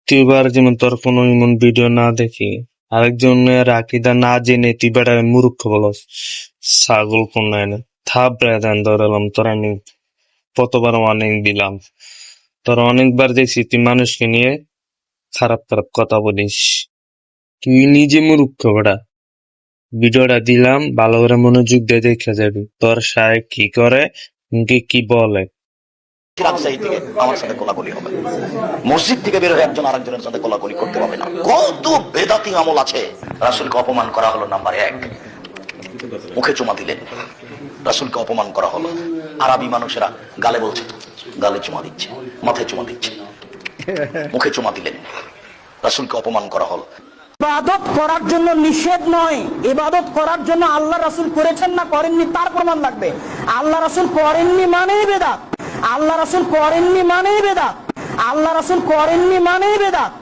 তুইবার যেমন তোর কোনো এমন ভিডিও না দেখি আরেকজনের আকিদা না জেনে তুই বেটার মূর্খ বলস ছাগল কোন না থাপড়ে দেন ধরালাম তোর আমি কতবার অনেক দিলাম তোর অনেকবার দেখছি তুই মানুষকে নিয়ে খারাপ খারাপ কথা বলিস তুই নিজে মূর্খ বেটা ভিডিওটা দিলাম ভালো করে মনোযোগ দিয়ে দেখে যাবি তোর সাহেব কি করে কি বলে রাজশাহী থেকে আমার সাথে কোলাকুলি হবে, মসজিদ থেকে বের হয়ে একজন আরেকজনের সাথে কোলাকুলি করতে হবে না। কত বেদাতি আমল আছে। রাসূলকে অপমান করা হলো নাম্বার 1, মুখে চুমা দিলেন। রাসূলকে অপমান করা হলো, আরবি মানুষেরা গালে বলছে, গালে চুমা দিচ্ছে, মাথায় চুমা দিচ্ছে, মুখে চুমা দিলেন। রাসূলকে অপমান করা হলো। ইবাদত করার জন্য নিষেধ নয়, ইবাদত করার জন্য আল্লাহ রাসূল করেছেন না করেননি তার প্রমাণ লাগবে। আল্লাহ রাসূল করেননি মানেই বেদাত, আল্লাহ রাসূল করেননি মানেই বেদাত, আল্লাহ রাসূল করেননি মানেই বেদাত।